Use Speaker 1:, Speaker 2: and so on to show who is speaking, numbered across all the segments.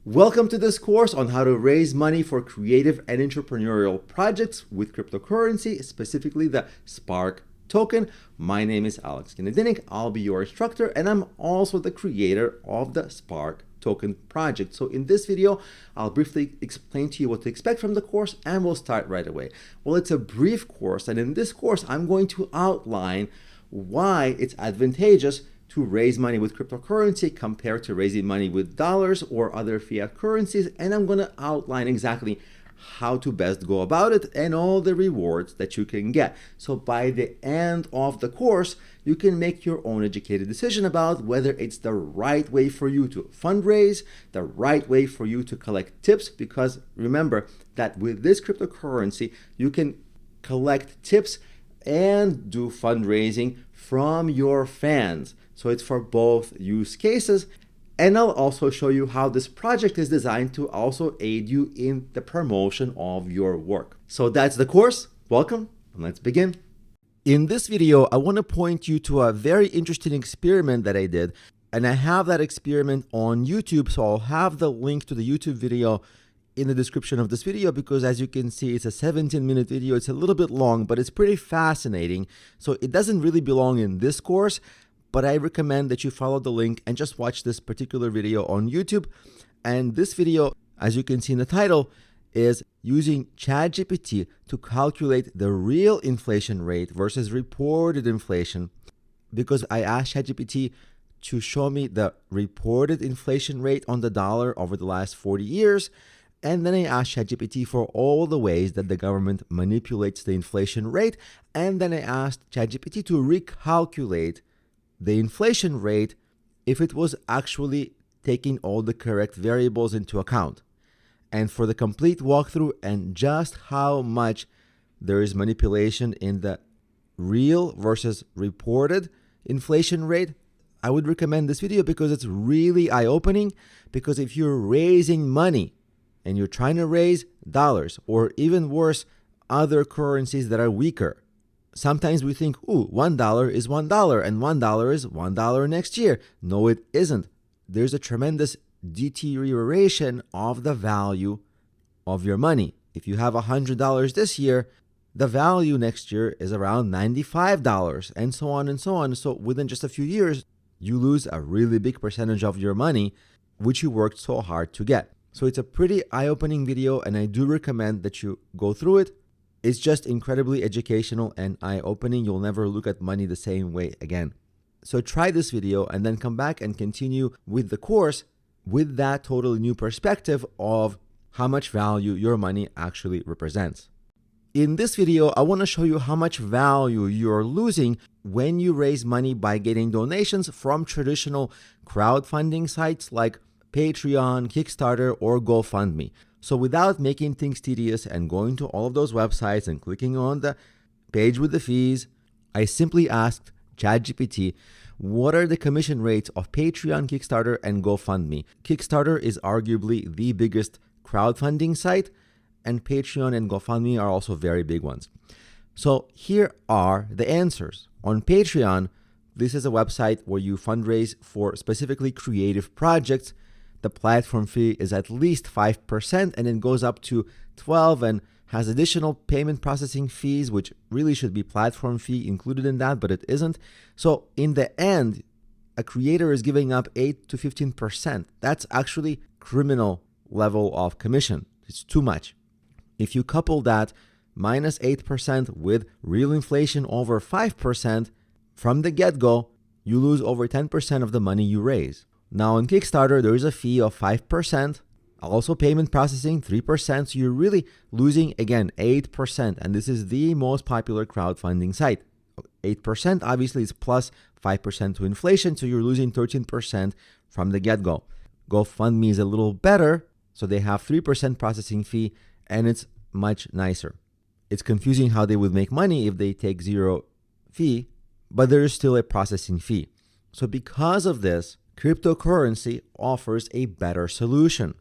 Speaker 1: Welcome to this course on how to raise money for creative and entrepreneurial projects with cryptocurrency, specifically the SPRK token. My name is Alex Kinedinik. I'll be your instructor, and I'm also the creator of the SPRK token project. So in this video, I'll briefly explain to you what to expect from the course, and we'll start right away. Well, it's a brief course, and in this course, I'm going to outline why it's advantageous to raise money with cryptocurrency compared to raising money with dollars or other fiat currencies. And I'm going to outline exactly how to best go about it and all the rewards that you can get. So by the end of the course, you can make your own educated decision about whether it's the right way for you to fundraise, the right way for you to collect tips, because remember that with this cryptocurrency, you can collect tips and do fundraising from your fans. So it's for both use cases. And I'll also show you how this project is designed to also aid you in the promotion of your work. So that's the course. Welcome, and let's begin. In this video, I want to point you to a very interesting experiment that I did. And I have that experiment on YouTube, so I'll have the link to the YouTube video in the description of this video, because as you can see, it's a 17-minute video. It's a little bit long, but it's pretty fascinating. So it doesn't really belong in this course, but I recommend that you follow the link and just watch this particular video on YouTube. And this video, as you can see in the title, is using ChatGPT to calculate the real inflation rate versus reported inflation, because I asked ChatGPT to show me the reported inflation rate on the dollar over the last 40 years. And then I asked ChatGPT for all the ways that the government manipulates the inflation rate. And then I asked ChatGPT to recalculate the inflation rate if it was actually taking all the correct variables into account. And for the complete walkthrough and just how much there is manipulation in the real versus reported inflation rate, I would recommend this video because it's really eye-opening. Because if you're raising money and you're trying to raise dollars, or even worse, other currencies that are weaker, sometimes we think, ooh, $1 is $1 and $1 is $1 next year. No, it isn't. There's a tremendous deterioration of the value of your money. If you have $100 this year, the value next year is around $95, and so on and so on. So within just a few years, you lose a really big percentage of your money, which you worked so hard to get. So it's a pretty eye-opening video, and I do recommend that you go through it. It's just incredibly educational and eye-opening. You'll never look at money the same way again. So try this video and then come back and continue with the course with that totally new perspective of how much value your money actually represents. In this video, I want to show you how much value you're losing when you raise money by getting donations from traditional crowdfunding sites like Patreon, Kickstarter, or GoFundMe. So without making things tedious and going to all of those websites and clicking on the page with the fees, I simply asked ChatGPT, what are the commission rates of Patreon, Kickstarter, and GoFundMe? Kickstarter is arguably the biggest crowdfunding site, and Patreon and GoFundMe are also very big ones. So here are the answers. On Patreon, this is a website where you fundraise for specifically creative projects. The platform fee is at least 5%, and it goes up to 12% and has additional payment processing fees, which really should be platform fee included in that, but it isn't. So in the end, a creator is giving up 8 to 15%. That's actually criminal level of commission. It's too much. If you couple that minus 8% with real inflation over 5%, from the get-go, you lose over 10% of the money you raise. Now on Kickstarter, there is a fee of 5%, also payment processing 3%, so you're really losing, again, 8%, and this is the most popular crowdfunding site. 8% obviously is plus 5% to inflation, so you're losing 13% from the get-go. GoFundMe is a little better, so they have 3% processing fee, and it's much nicer. It's confusing how they would make money if they take zero fee, but there is still a processing fee. So because of this, cryptocurrency offers a better solution.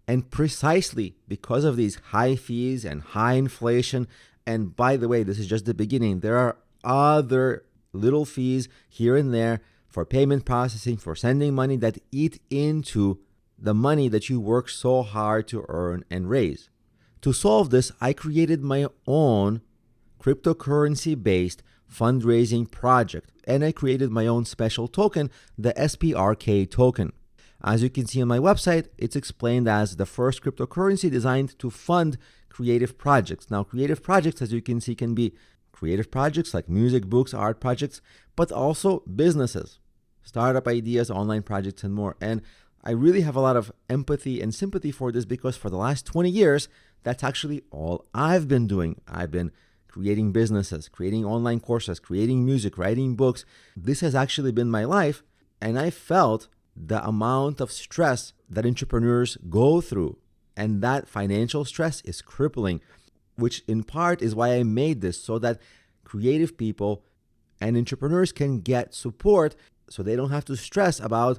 Speaker 1: And precisely because of these high fees and high inflation, and by the way, this is just the beginning, there are other little fees here and there for payment processing, for sending money that eat into the money that you work so hard to earn and raise. To solve this, I created my own cryptocurrency-based fundraising project, and I created my own special token, the SPRK token. As you can see on my website, it's explained as the first cryptocurrency designed to fund creative projects. Now, creative projects, as you can see, can be creative projects like music, books, art projects, but also businesses, startup ideas, online projects, and more. And I really have a lot of empathy and sympathy for this because for the last 20 years, that's actually all I've been doing. I've been creating businesses, creating online courses, creating music, writing books. This has actually been my life, and I felt the amount of stress that entrepreneurs go through, and that financial stress is crippling, which in part is why I made this, so that creative people and entrepreneurs can get support so they don't have to stress about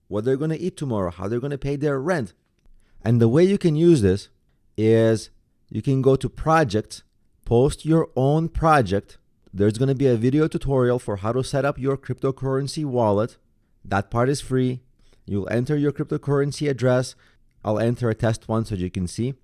Speaker 1: what they're going to eat tomorrow, how they're going to pay their rent. And the way you can use this is you can go to projects, post your own project. There's going to be a video tutorial for how to set up your cryptocurrency wallet. That part is free. You'll enter your cryptocurrency address. I'll enter a test one so you can see.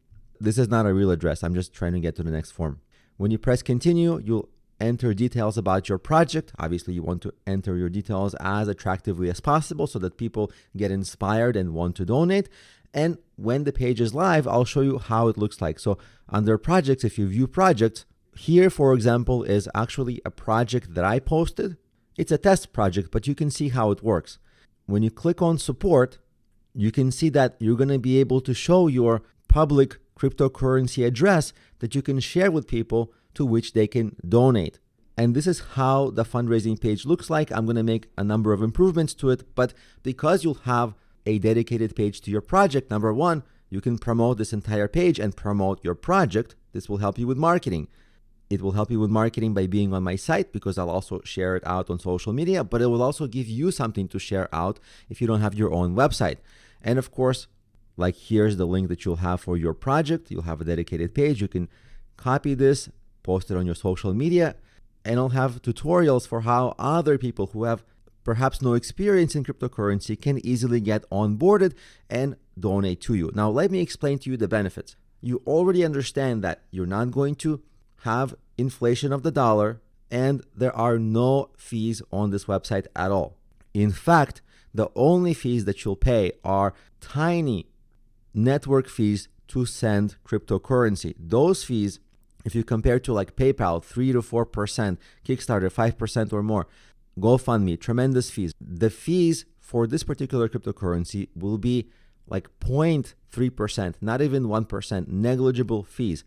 Speaker 1: This is not a real address. I'm just trying to get to the next form. When you press continue, you'll enter details about your project. Obviously, you want to enter your details as attractively as possible so that people get inspired and want to donate. And when the page is live, I'll show you how it looks like. So under projects, if you view projects, here, for example, is actually a project that I posted. It's a test project, but you can see how it works. When you click on support, you can see that you're going to be able to show your public cryptocurrency address that you can share with people to which they can donate. And this is how the fundraising page looks like. I'm going to make a number of improvements to it, but because you'll have a dedicated page to your project, number one, you can promote this entire page and promote your project. This will help you with marketing. It will help you with marketing by being on my site because I'll also share it out on social media, but it will also give you something to share out if you don't have your own website. And of course, like here's the link that you'll have for your project. You'll have a dedicated page. You can copy this, post it on your social media, and I'll have tutorials for how other people who have perhaps no experience in cryptocurrency can easily get onboarded and donate to you. Now, let me explain to you the benefits. You already understand that you're not going to have inflation of the dollar, and there are no fees on this website at all. In fact, the only fees that you'll pay are tiny network fees to send cryptocurrency. Those fees, if you compare to like PayPal, 3 to 4%, Kickstarter, 5% or more, GoFundMe, tremendous fees. The fees for this particular cryptocurrency will be like 0.3%, not even 1%, negligible fees.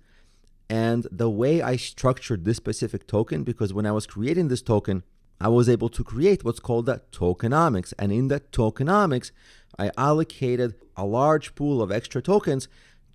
Speaker 1: And the way I structured this specific token, because when I was creating this token, I was able to create what's called the tokenomics. And in the tokenomics, I allocated a large pool of extra tokens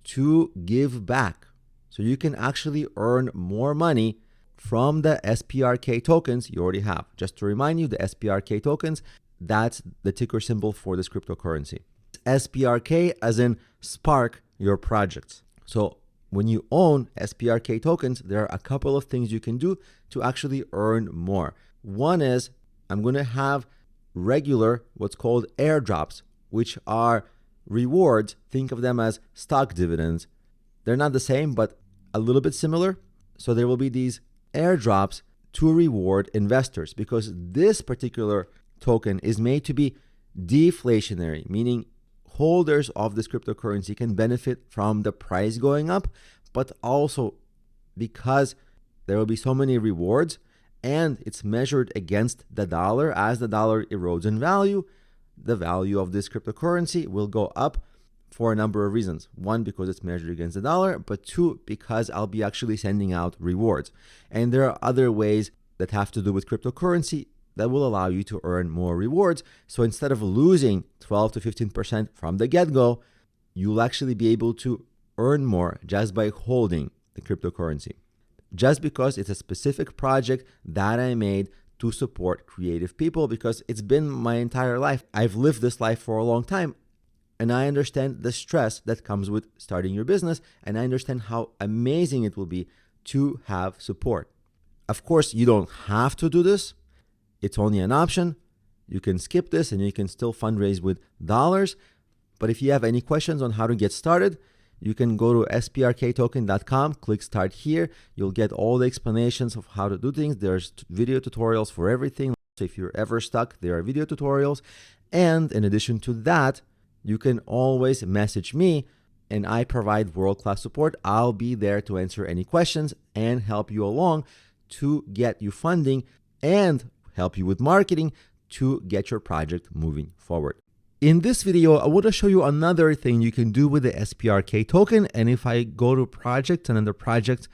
Speaker 1: to give back. So you can actually earn more money from the SPRK tokens you already have. Just to remind you, the SPRK tokens, that's the ticker symbol for this cryptocurrency. SPRK as in spark your projects. So when you own SPRK tokens, there are a couple of things you can do to actually earn more. One is I'm going to have regular what's called airdrops, which are rewards. Think of them as stock dividends. They're not the same, but a little bit similar. So there will be these airdrops to reward investors because this particular token is made to be deflationary, meaning holders of this cryptocurrency can benefit from the price going up, but also because there will be so many rewards and it's measured against the dollar. As the dollar erodes in value, the value of this cryptocurrency will go up for a number of reasons. One, because it's measured against the dollar, but two, because I'll be actually sending out rewards. And there are other ways that have to do with cryptocurrency that will allow you to earn more rewards. So instead of losing 12 to 15% from the get-go, you'll actually be able to earn more just by holding the cryptocurrency. Just because it's a specific project that I made to support creative people, because it's been my entire life. I've lived this life for a long time, and I understand the stress that comes with starting your business, and I understand how amazing it will be to have support. Of course, you don't have to do this. It's only an option. You can skip this and you can still fundraise with dollars. But if you have any questions on how to get started, you can go to sprktoken.com, click start here. You'll get all the explanations of how to do things. There's video tutorials for everything. So if you're ever stuck, there are video tutorials. And in addition to that, you can always message me, and I provide world-class support. I'll be there to answer any questions and help you along to get you funding and help you with marketing to get your project moving forward. In this video, I want to show you another thing you can do with the SPRK token. And if I go to project and under project,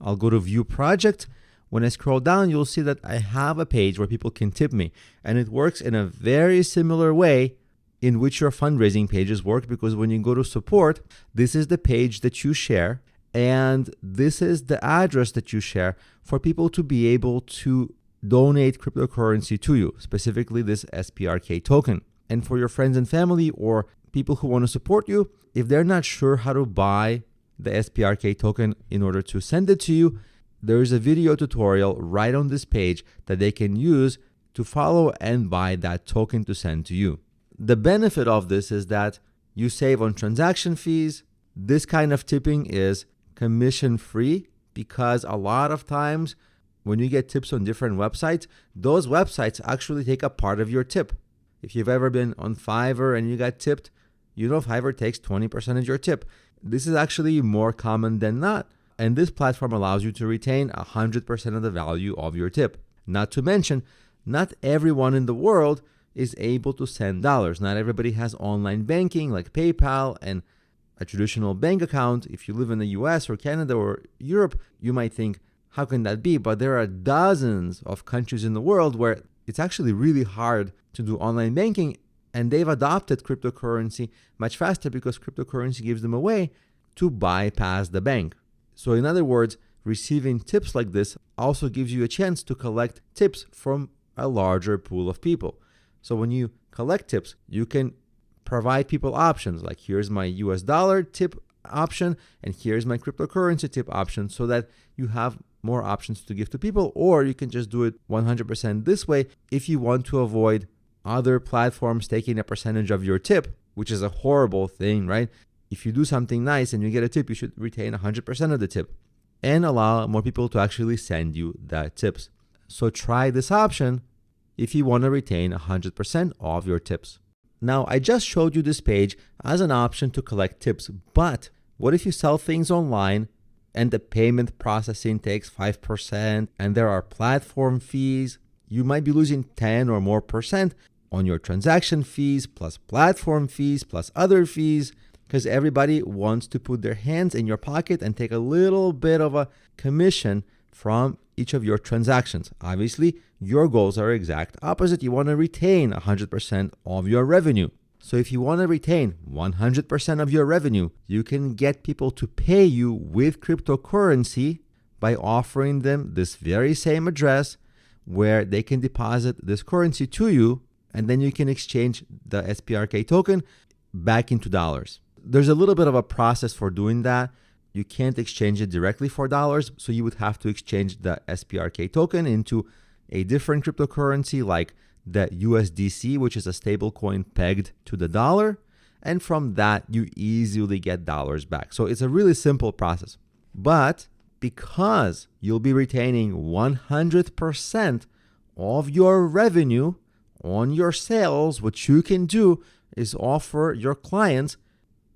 Speaker 1: I'll go to view project. When I scroll down, you'll see that I have a page where people can tip me. And it works in a very similar way in which your fundraising pages work, because when you go to support, this is the page that you share. And this is the address that you share for people to be able to donate cryptocurrency to you, specifically this SPRK token. And for your friends and family or people who want to support you, if they're not sure how to buy the SPRK token in order to send it to you, there is a video tutorial right on this page that they can use to follow and buy that token to send to you. The benefit of this is that you save on transaction fees. This kind of tipping is commission free, because a lot of times when you get tips on different websites, those websites actually take a part of your tip. If you've ever been on Fiverr and you got tipped, you know Fiverr takes 20% of your tip. This is actually more common than not. And this platform allows you to retain 100% of the value of your tip. Not to mention, not everyone in the world is able to send dollars. Not everybody has online banking like PayPal and a traditional bank account. If you live in the US or Canada or Europe, you might think, how can that be? But there are dozens of countries in the world where it's actually really hard to do online banking, and they've adopted cryptocurrency much faster because cryptocurrency gives them a way to bypass the bank. So in other words, receiving tips like this also gives you a chance to collect tips from a larger pool of people. So when you collect tips, you can provide people options like, here's my US dollar tip option and here's my cryptocurrency tip option, so that you have more options to give to people. Or you can just do it 100% this way if you want to avoid other platforms taking a percentage of your tip, which is a horrible thing, right? If you do something nice and you get a tip, you should retain 100% of the tip and allow more people to actually send you the tips. So try this option if you want to retain 100% of your tips. Now, I just showed you this page as an option to collect tips, but what if you sell things online and the payment processing takes 5% and there are platform fees? You might be losing 10 or more % on your transaction fees, plus platform fees, plus other fees, because everybody wants to put their hands in your pocket and take a little bit of a commission from each of your transactions. Obviously, your goals are exact opposite. You want to retain 100% of your revenue. So if you want to retain 100% of your revenue, you can get people to pay you with cryptocurrency by offering them this very same address where they can deposit this currency to you, and then you can exchange the SPRK token back into dollars. There's a little bit of a process for doing that. You can't exchange it directly for dollars, so you would have to exchange the SPRK token into a different cryptocurrency like the USDC, which is a stable coin pegged to the dollar, and from that you easily get dollars back. So it's a really simple process. But because you'll be retaining 100% of your revenue on your sales, what you can do is offer your clients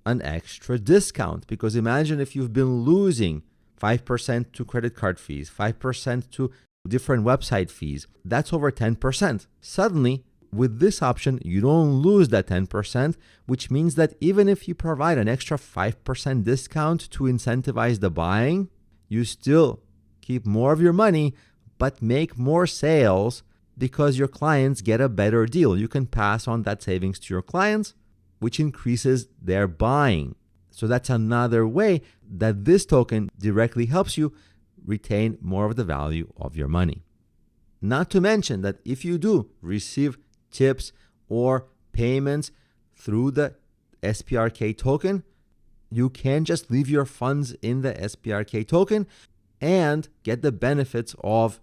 Speaker 1: an extra discount. Because imagine if you've been losing 5% to credit card fees, 5% to different website fees, that's over 10%. Suddenly, with this option, you don't lose that 10%, which means that even if you provide an extra 5% discount to incentivize the buying, you still keep more of your money, but make more sales because your clients get a better deal. You can pass on that savings to your clients, which increases their buying. So that's another way that this token directly helps you retain more of the value of your money. Not to mention that if you do receive tips or payments through the SPRK token, you can just leave your funds in the SPRK token and get the benefits of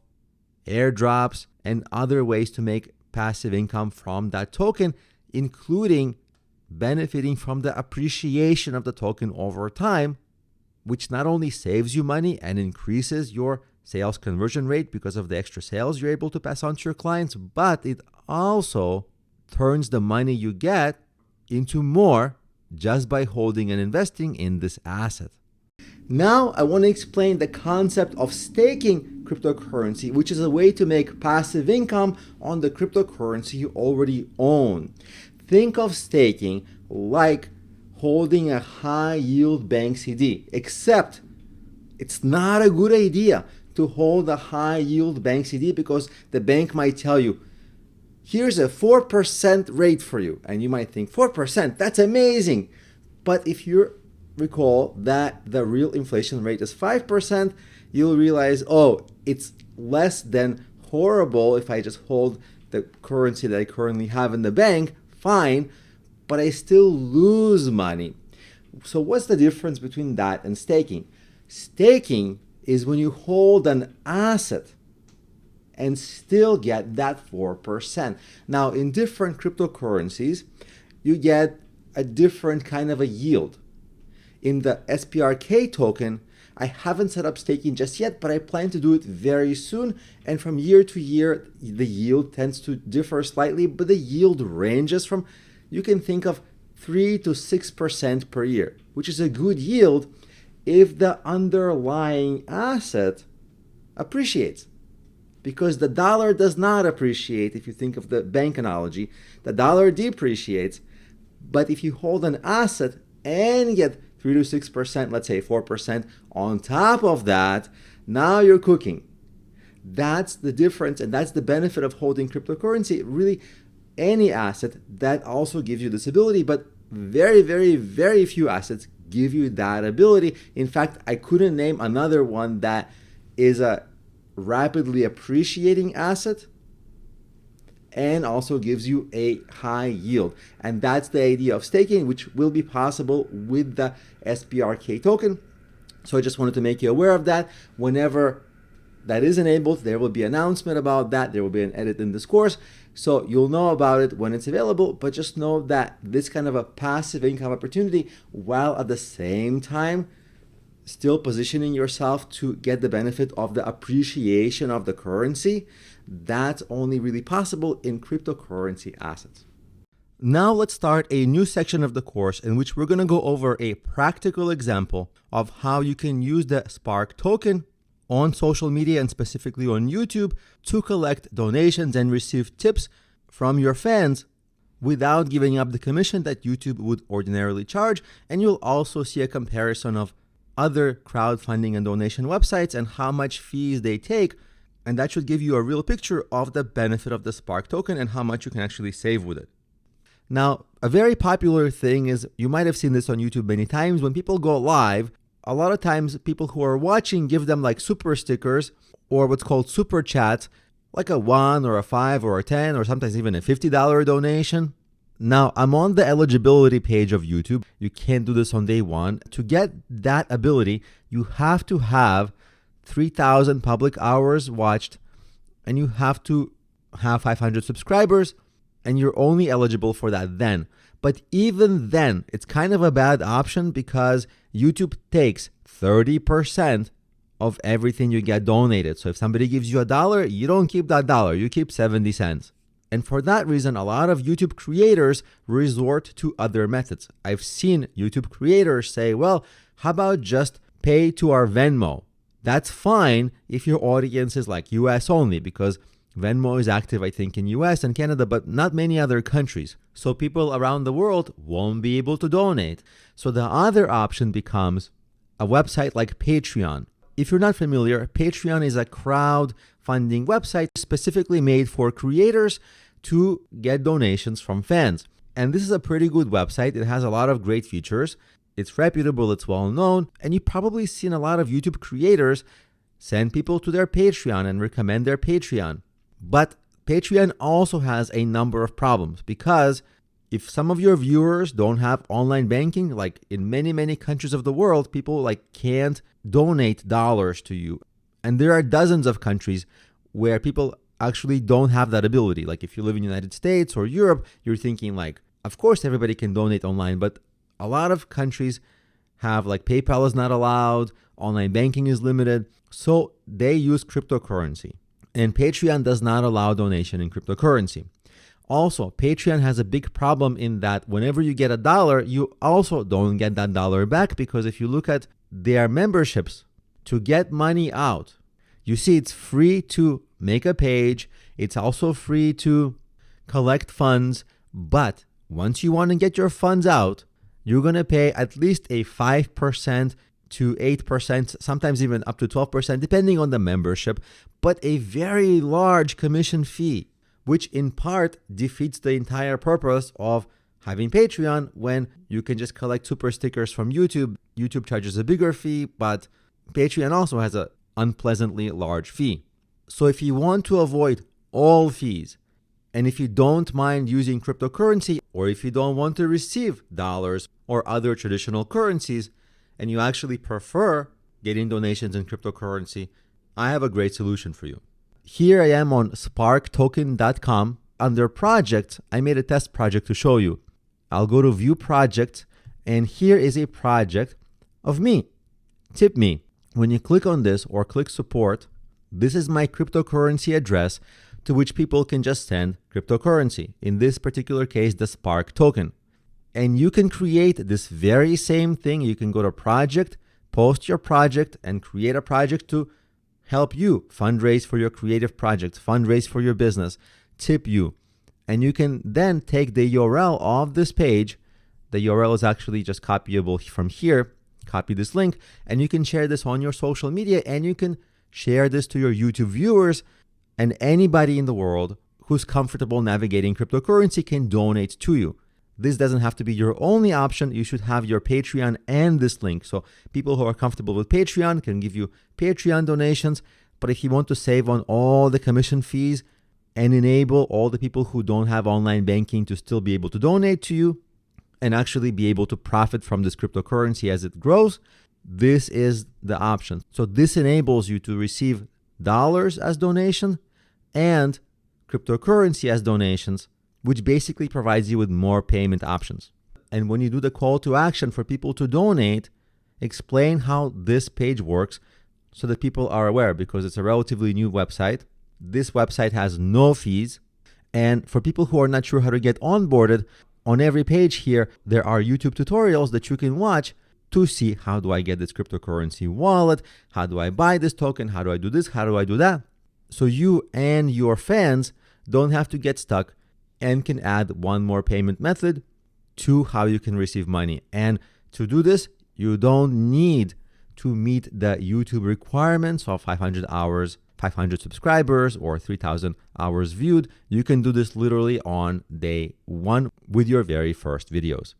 Speaker 1: airdrops and other ways to make passive income from that token, including benefiting from the appreciation of the token over time, which not only saves you money and increases your sales conversion rate because of the extra sales you're able to pass on to your clients, but it also turns the money you get into more just by holding and investing in this asset. Now, I want to explain the concept of staking cryptocurrency, which is a way to make passive income on the cryptocurrency you already own. Think of staking like holding a high-yield bank CD, except it's not a good idea to hold a high-yield bank CD because the bank might tell you, here's a 4% rate for you. And you might think, 4%, that's amazing. But if you recall that the real inflation rate is 5%, you'll realize, oh, it's less than horrible if I just hold the currency that I currently have in the bank, fine, but I still lose money. So what's the difference between that and staking? Staking is when you hold an asset and still get that 4%. Now, in different cryptocurrencies, you get a different kind of a yield. In the SPRK token, I haven't set up staking just yet, but I plan to do it very soon. And from year to year, the yield tends to differ slightly, but the yield ranges from, you can think of 3 to 6% per year, which is a good yield if the underlying asset appreciates. Because the dollar does not appreciate, if you think of the bank analogy, the dollar depreciates. But if you hold an asset and get 3 to 6%, let's say 4% on top of that, now you're cooking. That's the difference, and that's the benefit of holding cryptocurrency. Really, any asset that also gives you this ability, but very, very, very few assets give you that ability. In fact, I couldn't name another one that is a rapidly appreciating asset and also gives you a high yield. And that's the idea of staking, which will be possible with the SPRK token. So I just wanted to make you aware of that. Whenever that is enabled, there will be an announcement about that. There will be an edit in this course. So you'll know about it when it's available, but just know that this kind of a passive income opportunity, while at the same time still positioning yourself to get the benefit of the appreciation of the currency, that's only really possible in cryptocurrency assets. Now let's start a new section of the course in which we're going to go over a practical example of how you can use the SPRK token on social media and specifically on YouTube to collect donations and receive tips from your fans without giving up the commission that YouTube would ordinarily charge. And you'll also see a comparison of other crowdfunding and donation websites and how much fees they take. And that should give you a real picture of the benefit of the SPRK token and how much you can actually save with it. Now, a very popular thing is, you might have seen this on YouTube many times, when people go live, a lot of times people who are watching give them like super stickers or what's called super chats, like a 1 or a 5 or a 10 or sometimes even a $50 donation. Now, I'm on the eligibility page of YouTube. You can't do this on day one. To get that ability, you have to have 3,000 public hours watched, and you have to have 500 subscribers, and you're only eligible for that then. But even then, it's kind of a bad option because YouTube takes 30% of everything you get donated. So if somebody gives you $1, you don't keep that dollar, you keep 70 cents. And for that reason, a lot of YouTube creators resort to other methods. I've seen YouTube creators say, well, how about just pay to our Venmo? That's fine if your audience is like US only, because Venmo is active, I think, in US and Canada, but not many other countries. So people around the world won't be able to donate. So the other option becomes a website like Patreon. If you're not familiar, Patreon is a crowdfunding website specifically made for creators to get donations from fans. And this is a pretty good website. It has a lot of great features. It's reputable, it's well known, and you've probably seen a lot of YouTube creators send people to their Patreon and recommend their Patreon. But Patreon also has a number of problems, because if some of your viewers don't have online banking, like in many, many countries of the world, people can't donate dollars to you. And there are dozens of countries where people actually don't have that ability. Like if you live in the United States or Europe, you're thinking like, Of course, everybody can donate online, but a lot of countries have, like, PayPal is not allowed, online banking is limited, so they use cryptocurrency. And Patreon does not allow donation in cryptocurrency. Also, Patreon has a big problem in that whenever you get $1, you also don't get that dollar back, because if you look at their memberships, to get money out, you see it's free to make a page, it's also free to collect funds, but once you want to get your funds out, you're going to pay at least a 5% to 8%, sometimes even up to 12%, depending on the membership, but a very large commission fee, which in part defeats the entire purpose of having Patreon when you can just collect super stickers from YouTube. YouTube charges a bigger fee, but Patreon also has an unpleasantly large fee. So if you want to avoid all fees, and if you don't mind using cryptocurrency, or if you don't want to receive dollars or other traditional currencies, and you actually prefer getting donations in cryptocurrency, I have a great solution for you. Here I am on SPRKtoken.com. Under project, I made a test project to show you. I'll go to view project, and here is a project of me. Tip me. When you click on this or click support, this is my cryptocurrency address to which people can just send cryptocurrency. In this particular case, the SPRK token. And you can create this very same thing. You can go to project, post your project, and create a project to help you fundraise for your creative project, fundraise for your business, tip you. And you can then take the URL of this page. The URL is actually just copyable from here. Copy this link, and you can share this on your social media, and you can share this to your YouTube viewers, and anybody in the world who's comfortable navigating cryptocurrency can donate to you. This doesn't have to be your only option. You should have your Patreon and this link. So people who are comfortable with Patreon can give you Patreon donations. But if you want to save on all the commission fees and enable all the people who don't have online banking to still be able to donate to you and actually be able to profit from this cryptocurrency as it grows, this is the option. So this enables you to receive dollars as donation and cryptocurrency as donations, which basically provides you with more payment options. And when you do the call to action for people to donate, explain how this page works so that people are aware, because it's a relatively new website. This website has no fees. And for people who are not sure how to get onboarded, on every page here, there are YouTube tutorials that you can watch to see, how do I get this cryptocurrency wallet? How do I buy this token? How do I do this? How do I do that? So you and your fans don't have to get stuck and can add one more payment method to how you can receive money. And to do this, you don't need to meet the YouTube requirements of 500 hours, 500 subscribers, or 3,000 hours viewed. You can do this literally on day one with your very first videos.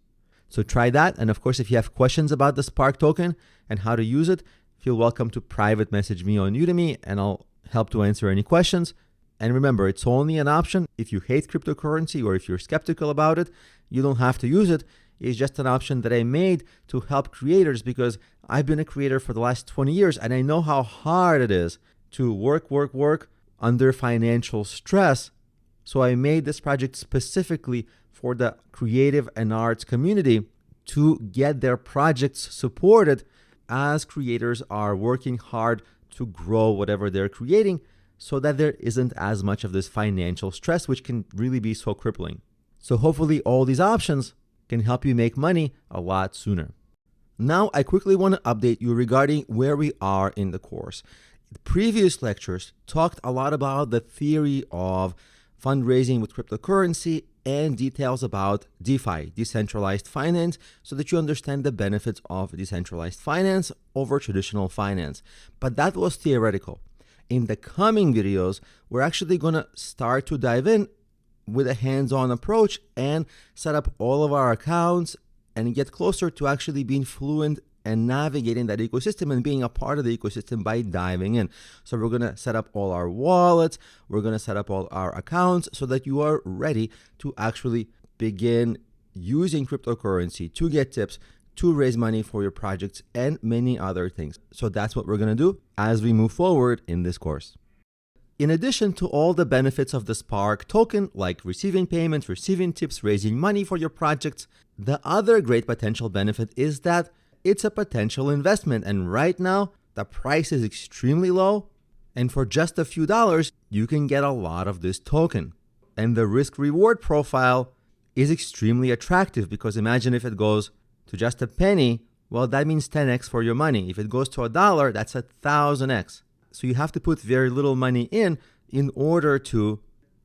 Speaker 1: So try that. And of course, if you have questions about the SPRK token and how to use it, feel welcome to private message me on Udemy, and I'll help to answer any questions. And remember, it's only an option. If you hate cryptocurrency or if you're skeptical about it, you don't have to use it. It's just an option that I made to help creators, because I've been a creator for the last 20 years and I know how hard it is to work under financial stress. So I made this project specifically for the creative and arts community to get their projects supported as creators are working hard to grow whatever they're creating, so that there isn't as much of this financial stress, which can really be so crippling. So hopefully all these options can help you make money a lot sooner. Now, I quickly want to update you regarding where we are in the course. The previous lectures talked a lot about the theory of fundraising with cryptocurrency and details about DeFi, decentralized finance, so that you understand the benefits of decentralized finance over traditional finance. But that was theoretical. In the coming videos, we're actually going to start to dive in with a hands-on approach and set up all of our accounts and get closer to actually being fluent and navigating that ecosystem and being a part of the ecosystem by diving in. So we're going to set up all our wallets, we're going to set up all our accounts so that you are ready to actually begin using cryptocurrency to get tips, to raise money for your projects, and many other things. So that's what we're going to do as we move forward in this course. In addition to all the benefits of the SPRK token, like receiving payments, receiving tips, raising money for your projects, the other great potential benefit is that it's a potential investment. And right now, the price is extremely low. And for just a few dollars, you can get a lot of this token. And the risk-reward profile is extremely attractive, because imagine if it goes to just a penny, well, that means 10x for your money. If it goes to $1, that's 1,000x. So you have to put very little money in order to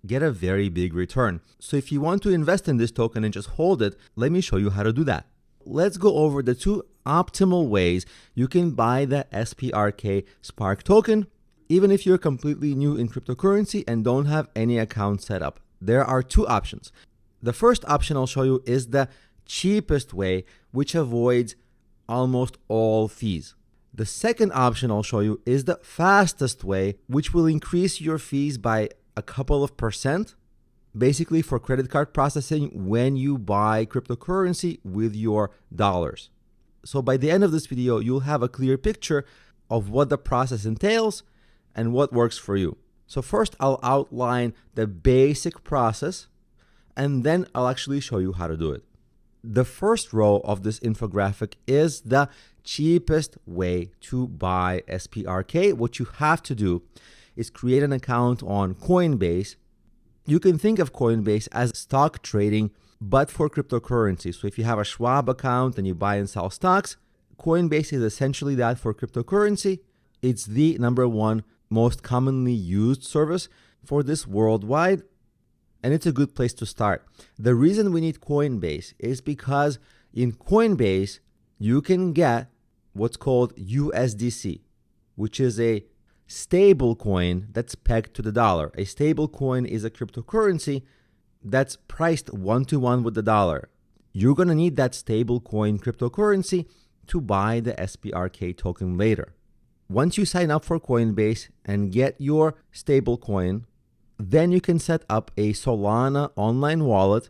Speaker 1: get a very big return. So if you want to invest in this token and just hold it, let me show you how to do that. Let's go over the two optimal ways you can buy the SPRK SPRK token, even if you're completely new in cryptocurrency and don't have any account set up. There are two options. The first option I'll show you is the cheapest way, which avoids almost all fees. The second option I'll show you is the fastest way, which will increase your fees by a couple of %, basically for credit card processing when you buy cryptocurrency with your dollars. So by the end of this video, you'll have a clear picture of what the process entails and what works for you. So first, I'll outline the basic process, and then I'll actually show you how to do it. The first row of this infographic is the cheapest way to buy SPRK. What you have to do is create an account on Coinbase. You can think of Coinbase as stock trading, but for cryptocurrency. So if you have a Schwab account and you buy and sell stocks, Coinbase is essentially that for cryptocurrency. It's the #1 most commonly used service for this worldwide, and it's a good place to start. The reason we need Coinbase is because in Coinbase, you can get what's called USDC, which is a stable coin that's pegged to the dollar. A stable coin is a cryptocurrency that's priced 1-to-1 with the dollar. You're going to need that stable coin cryptocurrency to buy the SPRK token later. Once you sign up for Coinbase and get your stable coin, then you can set up a Solana online wallet.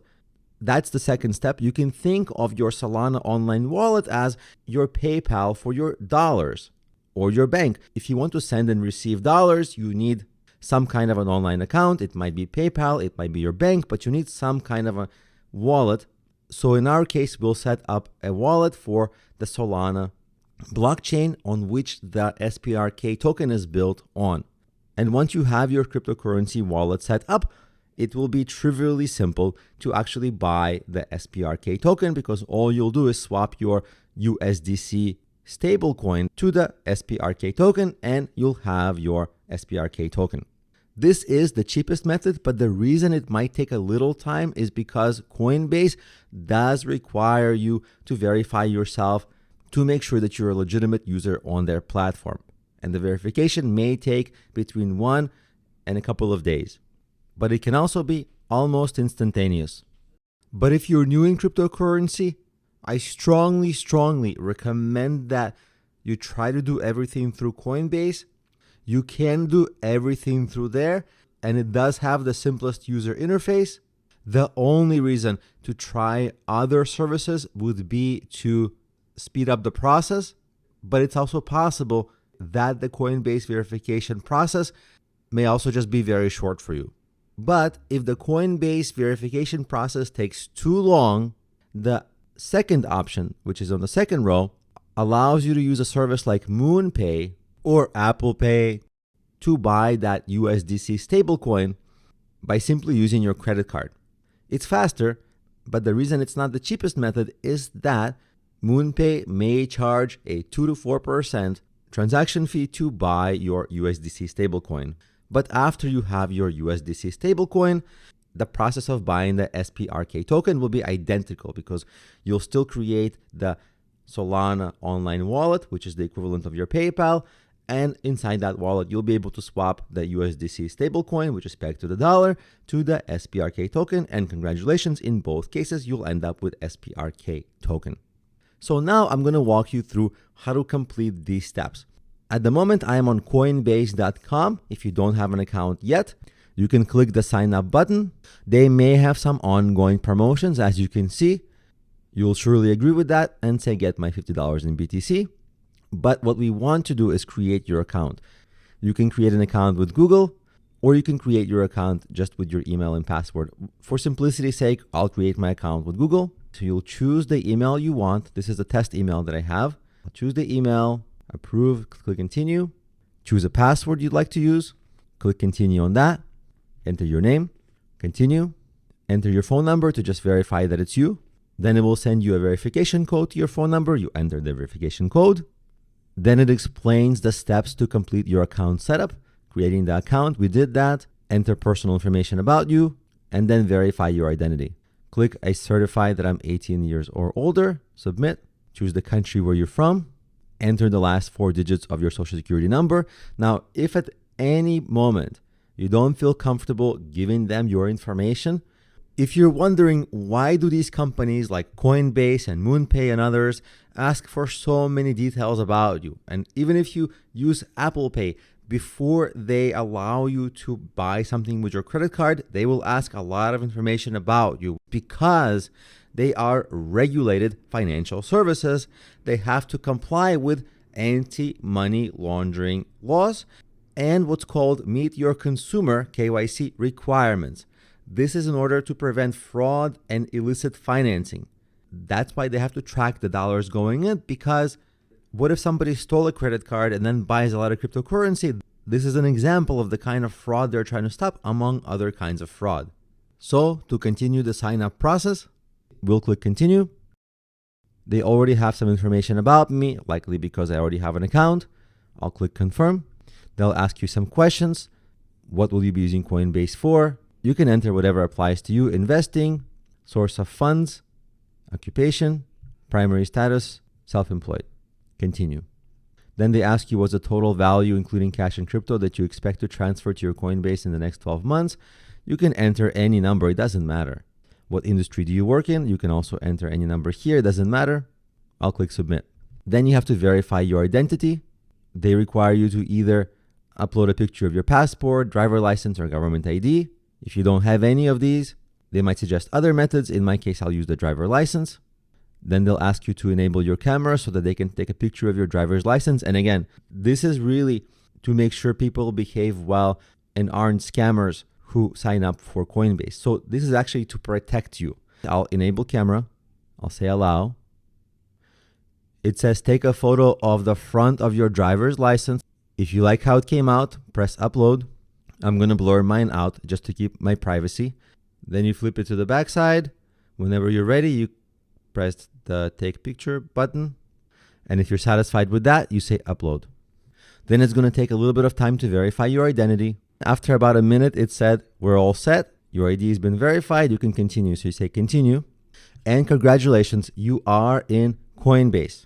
Speaker 1: That's the second step. You can think of your Solana online wallet as your PayPal for your dollars, or your bank. If you want to send and receive dollars, you need some kind of an online account. It might be PayPal, it might be your bank, but you need some kind of a wallet. So in our case, we'll set up a wallet for the Solana blockchain on which the SPRK token is built on. And once you have your cryptocurrency wallet set up, it will be trivially simple to actually buy the SPRK token, because all you'll do is swap your USDC stablecoin to the SPRK token and you'll have your SPRK token. This is the cheapest method, but the reason it might take a little time is because Coinbase does require you to verify yourself to make sure that you're a legitimate user on their platform. And the verification may take between 1 and a couple of days, but it can also be almost instantaneous. But if you're new in cryptocurrency, I strongly recommend that you try to do everything through Coinbase. You can do everything through there, and it does have the simplest user interface. The only reason to try other services would be to speed up the process, but it's also possible that the Coinbase verification process may also just be very short for you. But if the Coinbase verification process takes too long, the second option, which is on the second row, allows you to use a service like MoonPay or Apple Pay to buy that USDC stablecoin by simply using your credit card. It's faster, but the reason it's not the cheapest method is that MoonPay may charge a 2 to 4% transaction fee to buy your USDC stablecoin. But after you have your USDC stablecoin, the process of buying the SPRK token will be identical, because you'll still create the Solana online wallet, which is the equivalent of your PayPal. And inside that wallet, you'll be able to swap the USDC stablecoin, which is pegged to the dollar, to the SPRK token. And congratulations, in both cases, you'll end up with SPRK token. So now I'm going to walk you through how to complete these steps. At the moment, I am on Coinbase.com. If you don't have an account yet, you can click the sign up button. They may have some ongoing promotions, as you can see. You'll surely agree with that and say, get my $50 in BTC. But what we want to do is create your account. You can create an account with Google, or you can create your account just with your email and password. For simplicity's sake, I'll create my account with Google. So you'll choose the email you want. This is a test email that I have. I'll choose the email, approve, click continue, choose a password you'd like to use, click continue on that, enter your name, continue, enter your phone number to just verify that it's you. Then it will send you a verification code to your phone number. You enter the verification code. Then it explains the steps to complete your account setup, creating the account. We did that. Enter personal information about you, and then verify your identity. Click I certify that I'm 18 years or older, submit, choose the country where you're from, enter the last 4 digits of your social security number. Now, if at any moment you don't feel comfortable giving them your information, if you're wondering why do these companies like Coinbase and MoonPay and others ask for so many details about you, and even if you use Apple Pay, before they allow you to buy something with your credit card, they will ask a lot of information about you because they are regulated financial services. They have to comply with anti-money laundering laws and what's called Meet Your Consumer KYC requirements. This is in order to prevent fraud and illicit financing. That's why they have to track the dollars going in, because what if somebody stole a credit card and then buys a lot of cryptocurrency? This is an example of the kind of fraud they're trying to stop, among other kinds of fraud. So to continue the sign up process, we'll click continue. They already have some information about me, likely because I already have an account. I'll click confirm. They'll ask you some questions. What will you be using Coinbase for? You can enter whatever applies to you: investing, source of funds, occupation, primary status, self-employed. Continue. Then they ask you what's the total value, including cash and crypto, that you expect to transfer to your Coinbase in the next 12 months. You can enter any number. It doesn't matter. What industry do you work in? You can also enter any number here. It doesn't matter. I'll click submit. Then you have to verify your identity. They require you to either upload a picture of your passport, driver license, or government ID. If you don't have any of these, they might suggest other methods. In my case, I'll use the driver license. Then they'll ask you to enable your camera so that they can take a picture of your driver's license. And again, this is really to make sure people behave well and aren't scammers who sign up for Coinbase. So this is actually to protect you. I'll enable camera. I'll say allow. It says take a photo of the front of your driver's license. If you like how it came out, press upload. I'm going to blur mine out just to keep my privacy. Then you flip it to the back side. Whenever you're ready, you press the take picture button. And if you're satisfied with that, you say upload. Then it's going to take a little bit of time to verify your identity. After about a minute, it said, we're all set. Your ID has been verified. You can continue. So you say continue. And congratulations, you are in Coinbase.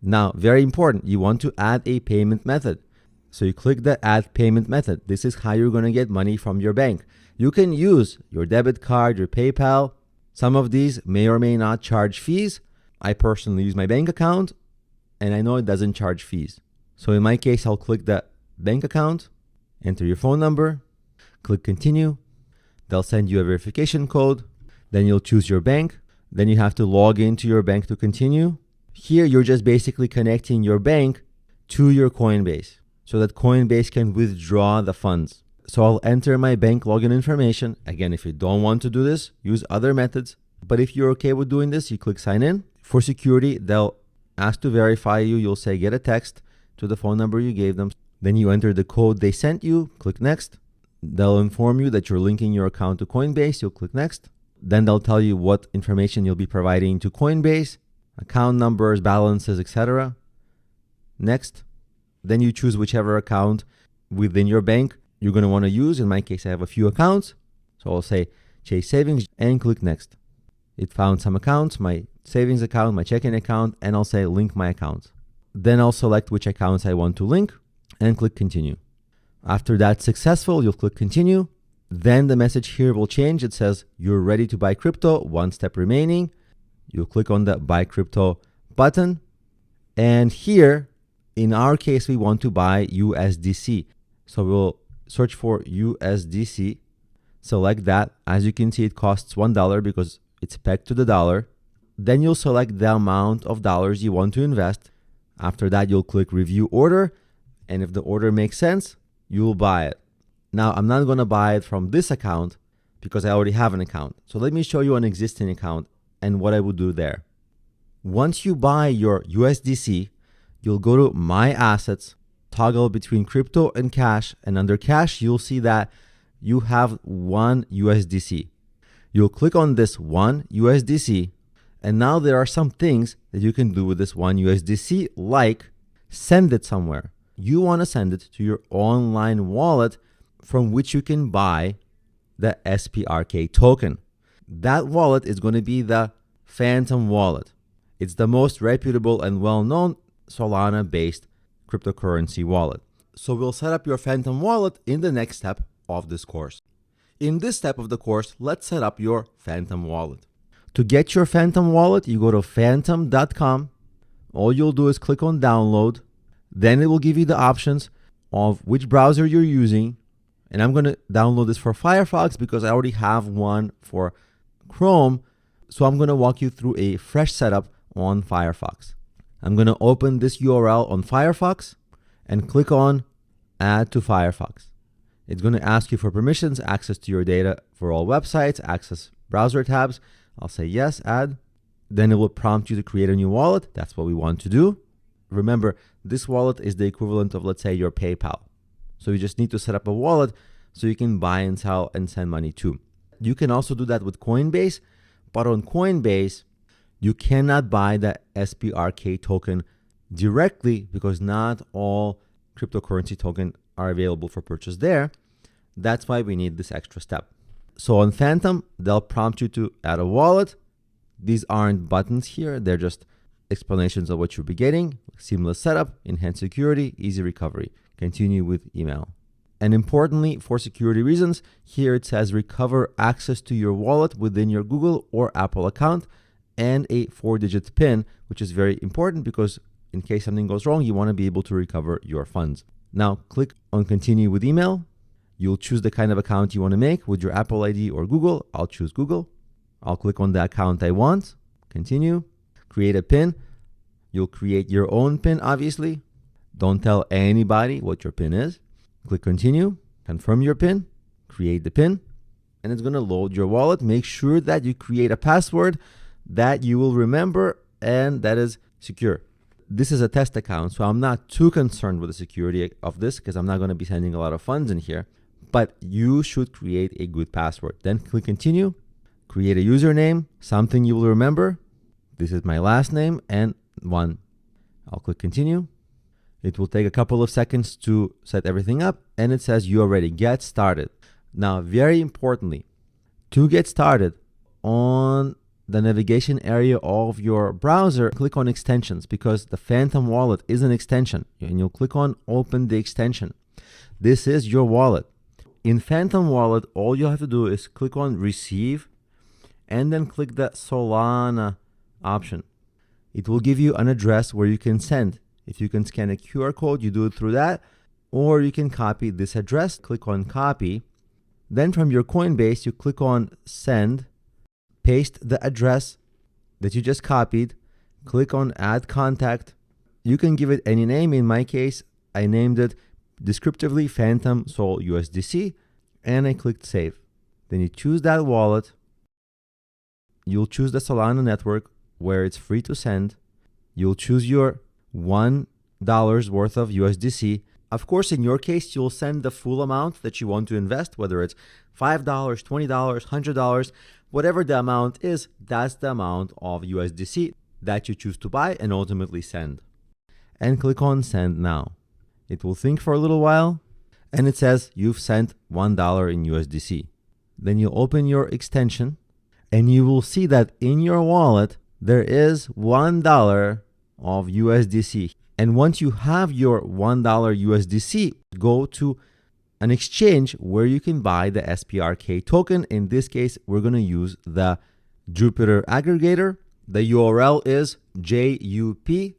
Speaker 1: Now, very important, you want to add a payment method. So you click the add payment method. This is how you're going to get money from your bank. You can use your debit card, your PayPal. Some of these may or may not charge fees. I personally use my bank account, and I know it doesn't charge fees. So in my case, I'll click the bank account, enter your phone number, click continue. They'll send you a verification code. Then you'll choose your bank. Then you have to log into your bank to continue. Here, you're just basically connecting your bank to your Coinbase so that Coinbase can withdraw the funds. So I'll enter my bank login information. Again, if you don't want to do this, use other methods. But if you're okay with doing this, you click sign in. For security, they'll ask to verify you. You'll say get a text to the phone number you gave them. Then you enter the code they sent you. Click next. They'll inform you that you're linking your account to Coinbase. You'll click next. Then they'll tell you what information you'll be providing to Coinbase, account numbers, balances, etc. Next. Then you choose whichever account within your bank you're going to want to use. In my case, I have a few accounts. So I'll say Chase Savings and click next. It found some accounts, my savings account, my checking account, and I'll say link my accounts. Then I'll select which accounts I want to link and click continue. After that's successful, you'll click continue. Then the message here will change. It says you're ready to buy crypto, one step remaining. You'll click on the buy crypto button. And here, in our case, we want to buy USDC. So we'll search for USDC, select that. As you can see, it costs $1 because it's pegged to the dollar. Then you'll select the amount of dollars you want to invest. After that, you'll click review order. And if the order makes sense, you'll buy it. Now, I'm not going to buy it from this account because I already have an account. So let me show you an existing account and what I would do there. Once you buy your USDC, you'll go to My Assets, toggle between crypto and cash, and under cash, you'll see that you have one USDC. You'll click on this one USDC, and now there are some things that you can do with this one USDC, like send it somewhere. You want to send it to your online wallet from which you can buy the SPRK token. That wallet is going to be the Phantom wallet. It's the most reputable and well-known Solana-based cryptocurrency wallet. So we'll set up your Phantom wallet in the next step of this course. In this step of the course, let's set up your Phantom wallet. To get your Phantom wallet, you go to phantom.com. All you'll do is click on download. Then it will give you the options of which browser you're using. And I'm going to download this for Firefox because I already have one for Chrome. So I'm going to walk you through a fresh setup on Firefox. I'm going to open this URL on Firefox and click on Add to Firefox. It's going to ask you for permissions, access to your data for all websites, access browser tabs. I'll say yes, add. Then it will prompt you to create a new wallet. That's what we want to do. Remember, this wallet is the equivalent of, let's say, your PayPal. So you just need to set up a wallet so you can buy and sell and send money to. You can also do that with Coinbase, but on Coinbase, you cannot buy the SPRK token directly because not all cryptocurrency tokens are available for purchase there. That's why we need this extra step. So on Phantom, they'll prompt you to add a wallet. These aren't buttons here. They're just explanations of what you'll be getting. Seamless setup, enhanced security, easy recovery. Continue with email. And importantly, for security reasons, here it says recover access to your wallet within your Google or Apple account and a 4-digit PIN, which is very important because in case something goes wrong, you want to be able to recover your funds. Now click on continue with email. You'll choose the kind of account you want to make with your Apple ID or Google. I'll choose Google. I'll click on the account I want. Continue. Create a PIN. You'll create your own PIN, obviously. Don't tell anybody what your PIN is. Click continue. Confirm your PIN. Create the PIN. And it's going to load your wallet. Make sure that you create a password that you will remember and that is secure. This is a test account, so I'm not too concerned with the security of this because I'm not going to be sending a lot of funds in here. But you should create a good password. Then click continue. Create a username, something you will remember. This is my last name and one. I'll click continue. It will take a couple of seconds to set everything up and it says you are ready. Get started. Now, very importantly, to get started, on the navigation area of your browser, click on extensions because the Phantom wallet is an extension and you'll click on open the extension. This is your wallet. In Phantom wallet, all you have to do is click on receive and then click the Solana option. It will give you an address where you can send. If you can scan a QR code, you do it through that, or you can copy this address, click on copy. Then from your Coinbase, you click on send, paste the address that you just copied, click on add contact. You can give it any name. In my case, I named it descriptively Phantom Sol USDC and I clicked save. Then you choose that wallet. You'll choose the Solana network where it's free to send. You'll choose your $1 worth of USDC. Of course, in your case, you'll send the full amount that you want to invest, whether it's $5, $20, $100, whatever the amount is, that's the amount of USDC that you choose to buy and ultimately send. And click on send now. It will think for a little while and it says you've sent $1 in USDC. Then you open your extension and you will see that in your wallet, there is $1 of USDC. And once you have your $1 USDC, go to an exchange where you can buy the SPRK token. In this case, we're going to use the Jupiter aggregator. The URL is jup.ag.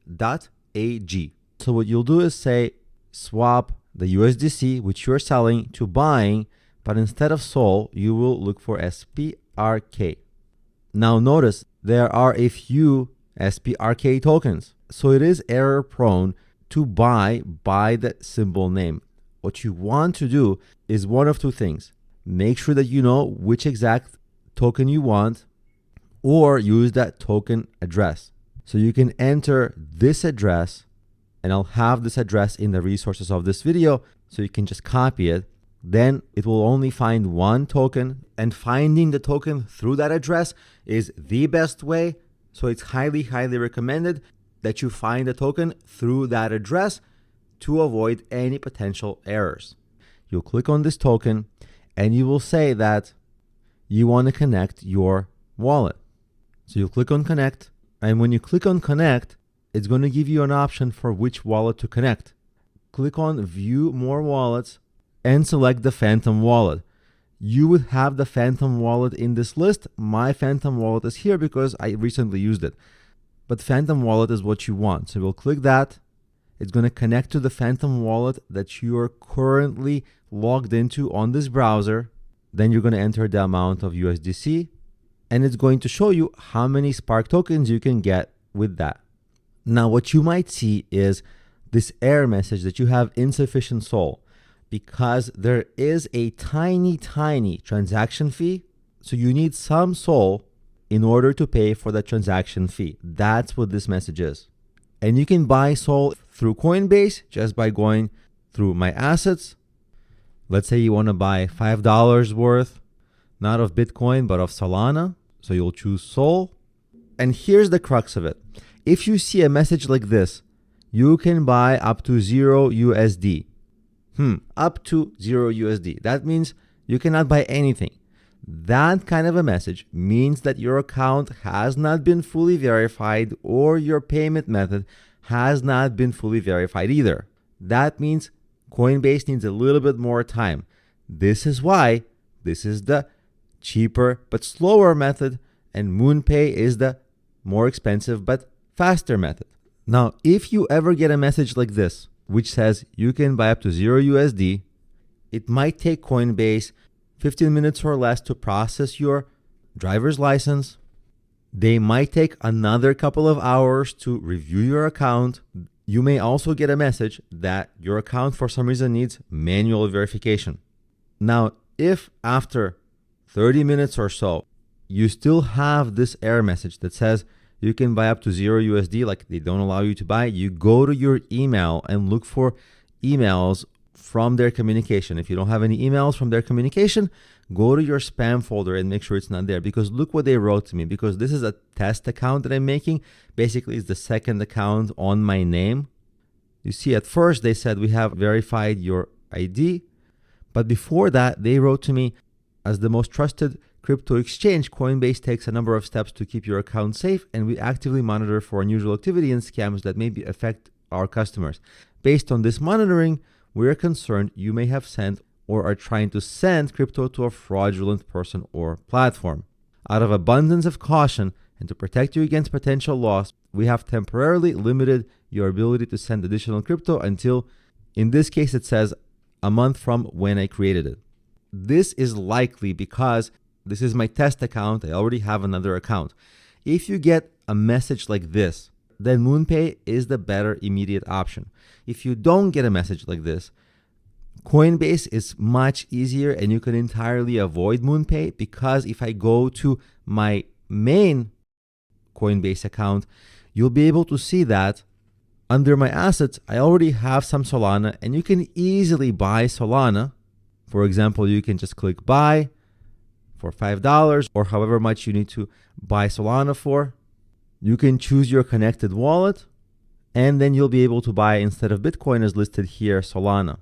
Speaker 1: So what you'll do is say swap the USDC, which you're selling, to buying, but instead of Sol, you will look for SPRK. Now notice there are a few SPRK tokens. So it is error prone to buy by the symbol name. what you want to do is one of two things. Make sure that you know which exact token you want, or use that token address. So you can enter this address, and I'll have this address in the resources of this video, so you can just copy it. Then it will only find one token, and finding the token through that address is the best way. So it's highly, highly recommended that you find the token through that address to avoid any potential errors. You'll click on this token and you will say that you want to connect your wallet. So you'll click on connect, and when you click on connect, it's going to give you an option for which wallet to connect. Click on view more wallets and select the Phantom wallet. You would have the Phantom wallet in this list. My Phantom wallet is here because I recently used it. But Phantom wallet is what you want. So we'll click that. It's going to connect to the Phantom wallet that you are currently logged into on this browser. Then you're going to enter the amount of USDC, and it's going to show you how many SPRK tokens you can get with that. Now, what you might see is this error message that you have insufficient SOL, because there is a tiny transaction fee. So you need some SOL in order to pay for the transaction fee. That's what this message is. And you can buy SOL through Coinbase just by going through my assets. Let's say you want to buy $5 worth, not of Bitcoin, but of Solana. So you'll choose SOL. And here's the crux of it. If you see a message like this, you can buy up to 0 USD. Up to 0 USD. That means you cannot buy anything. That kind of a message means that your account has not been fully verified, or your payment method has not been fully verified either. That means Coinbase needs a little bit more time. This is why this is the cheaper but slower method, and MoonPay is the more expensive but faster method. Now, if you ever get a message like this, which says you can buy up to 0 USD, it might take Coinbase 15 minutes or less to process your driver's license. They might take another couple of hours to review your account. You may also get a message that your account for some reason needs manual verification. Now, if after 30 minutes or so, you still have this error message that says you can buy up to 0 USD, like they don't allow you to buy, you go to your email and look for emails from their communication. If you don't have any emails from their communication, go to your spam folder and make sure it's not there, because look what they wrote to me. Because this is a test account that I'm making. Basically, it's the second account on my name. You see, at first they said we have verified your ID, but before that they wrote to me, as the most trusted crypto exchange, Coinbase takes a number of steps to keep your account safe, and we actively monitor for unusual activity and scams that may affect our customers. Based on this monitoring, we're concerned you may have sent or are trying to send crypto to a fraudulent person or platform. Out of abundance of caution and to protect you against potential loss, we have temporarily limited your ability to send additional crypto until, in this case, it says a month from when I created it. This is likely because this is my test account. I already have another account. If you get a message like this, then MoonPay is the better immediate option. If you don't get a message like this, Coinbase is much easier, and you can entirely avoid MoonPay, because if I go to my main Coinbase account, you'll be able to see that under my assets, I already have some Solana, and you can easily buy Solana. For example, you can just click buy for $5 or however much you need to buy Solana for. You can choose your connected wallet, and then you'll be able to buy, instead of Bitcoin as listed here, Solana.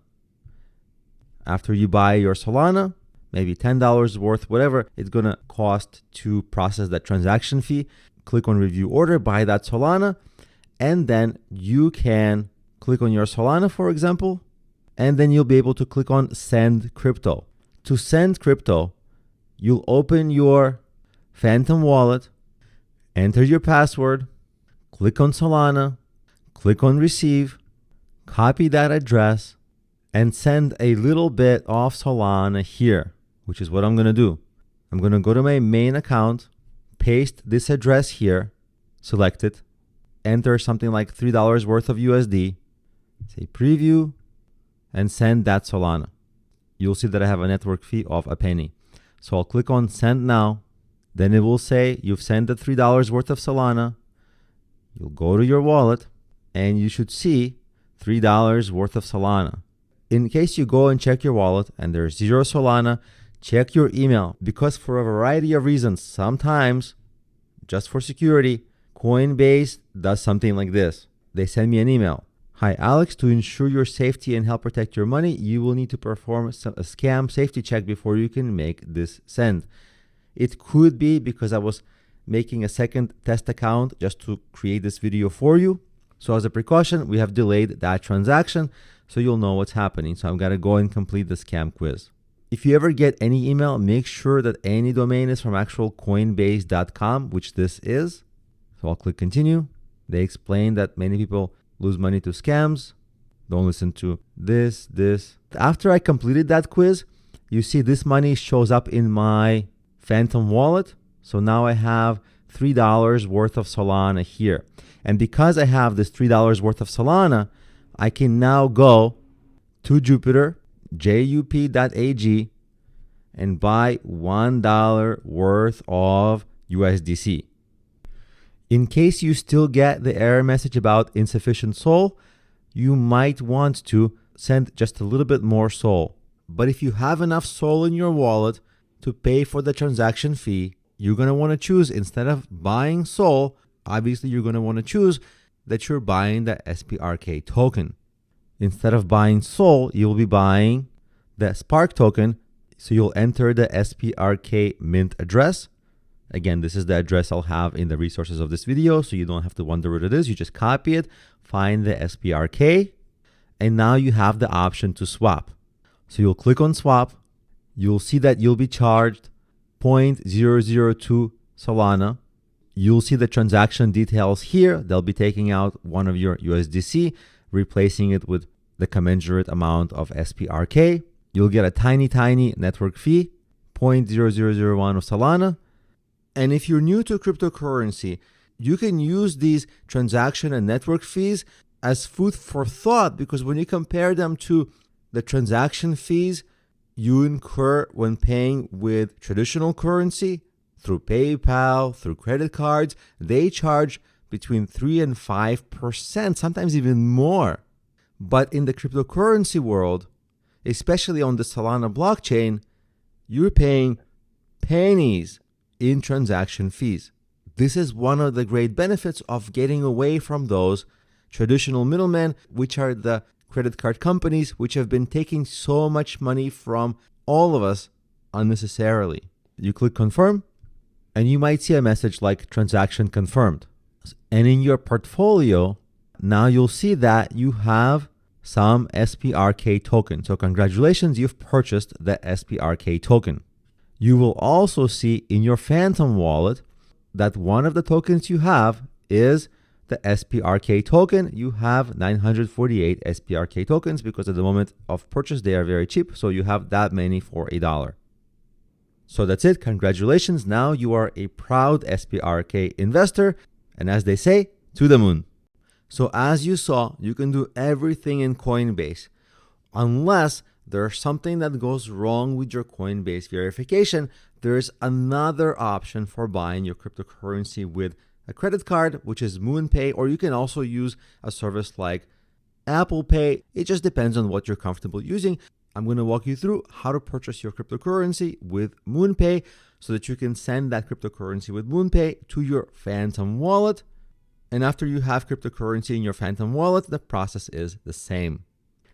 Speaker 1: After you buy your Solana, maybe $10 worth, whatever it's going to cost to process that transaction fee, click on review order, buy that Solana, and then you can click on your Solana, for example, and then you'll be able to click on send crypto. To send crypto, you'll open your Phantom wallet, enter your password, click on Solana, click on receive, copy that address, and send a little bit of Solana here, which is what I'm going to do. I'm going to go to my main account, paste this address here, select it, enter something like $3 worth of USD, say preview, and send that Solana. You'll see that I have a network fee of a penny. So I'll click on send now. Then it will say you've sent the $3 worth of Solana. You'll go to your wallet and you should see $3 worth of Solana. In case you go and check your wallet and there's 0 Solana, check your email, because for a variety of reasons, sometimes just for security, Coinbase does something like this. They send me an email. Hi, Alex, to ensure your safety and help protect your money, you will need to perform a scam safety check before you can make this send. It could be because I was making a second test account just to create this video for you. So as a precaution, we have delayed that transaction so you'll know what's happening. So I'm going to go and complete the scam quiz. If you ever get any email, make sure that any domain is from actual coinbase.com, which this is. So I'll click continue. They explain that many people lose money to scams. Don't listen to this. After I completed that quiz, you see this money shows up in my Phantom wallet. So now I have $3 worth of Solana here. And because I have this $3 worth of Solana, I can now go to Jupiter, jup.ag, and buy $1 worth of USDC. In case you still get the error message about insufficient SOL, you might want to send just a little bit more SOL. But if you have enough SOL in your wallet to pay for the transaction fee, you're going to want to choose, instead of buying SOL, obviously you're going to want to choose that you're buying the SPRK token. Instead of buying SOL, you'll be buying the SPRK token. So you'll enter the SPRK mint address. Again, this is the address I'll have in the resources of this video, so you don't have to wonder what it is. You just copy it, find the SPRK, and now you have the option to swap. So you'll click on swap. You'll see that you'll be charged 0.002 Solana. You'll see the transaction details here. They'll be taking out one of your USDC, replacing it with the commensurate amount of SPRK. You'll get a tiny network fee, 0.0001 of Solana. And if you're new to cryptocurrency, you can use these transaction and network fees as food for thought, because when you compare them to the transaction fees you incur when paying with traditional currency, through PayPal, through credit cards, they charge between 3 and 5%, sometimes even more. But in the cryptocurrency world, especially on the Solana blockchain, you're paying pennies in transaction fees. This is one of the great benefits of getting away from those traditional middlemen, which are the credit card companies, which have been taking so much money from all of us unnecessarily. You click confirm, and you might see a message like transaction confirmed. And in your portfolio, now you'll see that you have some SPRK token. So congratulations, you've purchased the SPRK token. You will also see in your Phantom wallet that one of the tokens you have is the SPRK token. You have 948 SPRK tokens because at the moment of purchase, they are very cheap. So you have that many for $1. So that's it. Congratulations. Now you are a proud SPRK investor. And as they say, to the moon. So as you saw, you can do everything in Coinbase unless there's something that goes wrong with your Coinbase verification. There's another option for buying your cryptocurrency with a credit card, which is MoonPay, or you can also use a service like Apple Pay. It just depends on what you're comfortable using. I'm going to walk you through how to purchase your cryptocurrency with MoonPay so that you can send that cryptocurrency with MoonPay to your Phantom wallet. And after you have cryptocurrency in your Phantom wallet, the process is the same.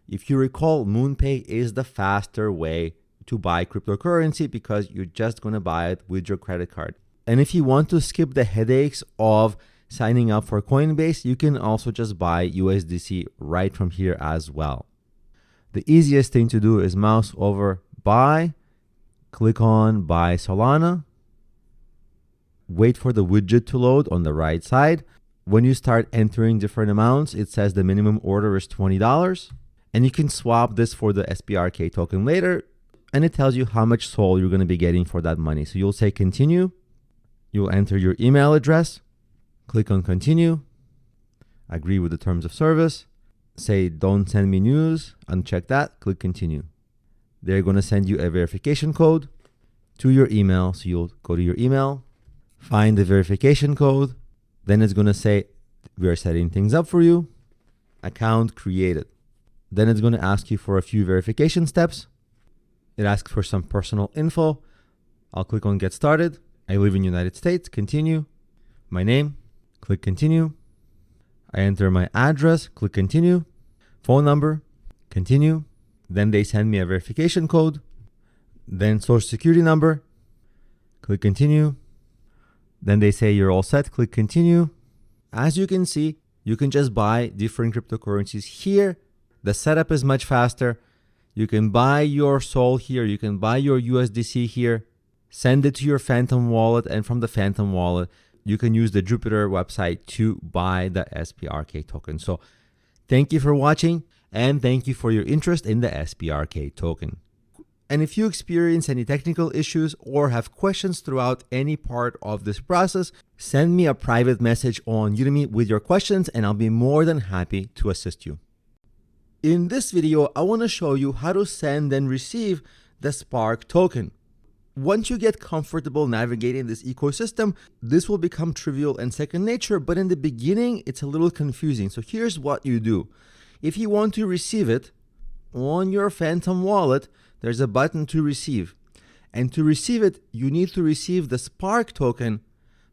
Speaker 1: If you recall, MoonPay is the faster way to buy cryptocurrency because you're just going to buy it with your credit card. And if you want to skip the headaches of signing up for Coinbase, you can also just buy USDC right from here as well. The easiest thing to do is mouse over buy, click on buy Solana, wait for the widget to load on the right side. When you start entering different amounts, it says the minimum order is $20. And you can swap this for the SPRK token later. And it tells you how much SOL you're going to be getting for that money. So you'll say continue. You'll enter your email address. Click on continue. Agree with the terms of service. say don't send me news, uncheck that, click continue. They're going to send you a verification code to your email. So you'll go to your email, find the verification code. Then it's going to say, we are setting things up for you. Account created. Then it's going to ask you for a few verification steps. It asks for some personal info. I'll click on get started. I live in the United States, continue. My name, click continue. I enter my address, click continue. Phone number, continue. Then they send me a verification code. Then social security number, click continue. Then they say you're all set, click continue. As you can see, you can just buy different cryptocurrencies here. The setup is much faster. You can buy your Sol here. You can buy your USDC here. Send it to your Phantom wallet. And from the Phantom wallet, you can use the Jupiter website to buy the SPRK token. So thank you for watching. And thank you for your interest in the SPRK token. And if you experience any technical issues or have questions throughout any part of this process, send me a private message on Udemy with your questions and I'll be more than happy to assist you. In this video, I want to show you how to send and receive the SPRK token. Once you get comfortable navigating this ecosystem, this will become trivial and second nature, but in the beginning, it's a little confusing. So here's what you do. If you want to receive it on your Phantom wallet, there's a button to receive. And to receive it, you need to receive the SPRK token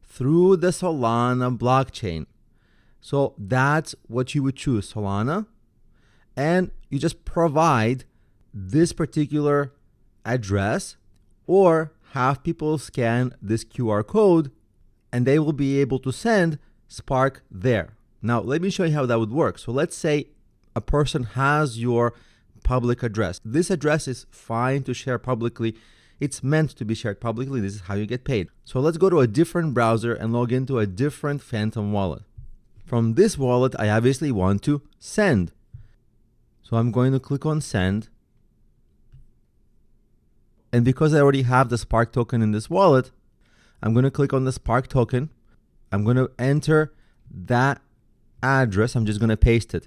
Speaker 1: through the Solana blockchain. So that's what you would choose, Solana. And you just provide this particular address or have people scan this QR code and they will be able to send SPRK there. Now, let me show you how that would work. So let's say a person has your public address. This address is fine to share publicly. It's meant to be shared publicly. This is how you get paid. So let's go to a different browser and log into a different Phantom wallet. From this wallet, I obviously want to send. So I'm going to click on send. And because I already have the SPRK token in this wallet, I'm going to click on the SPRK token. I'm going to enter that address. I'm just going to paste it.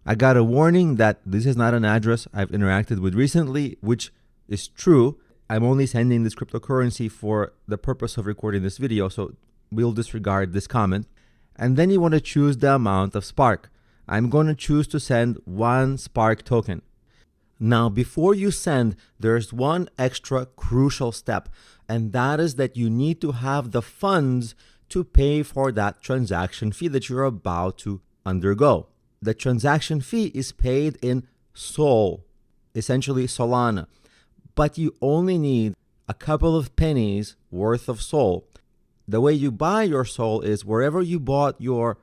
Speaker 1: I got a warning that this is not an address I've interacted with recently, which is true. I'm only sending this cryptocurrency for the purpose of recording this video, so we'll disregard this comment. And then you want to choose the amount of SPRK. I'm going to choose to send 1 SPRK token. Now, before you send, there's one extra crucial step, and that is that you need to have the funds to pay for that transaction fee that you're about to undergo. The transaction fee is paid in Sol, essentially Solana, but you only need a couple of pennies worth of Sol. The way you buy your Sol is wherever you bought your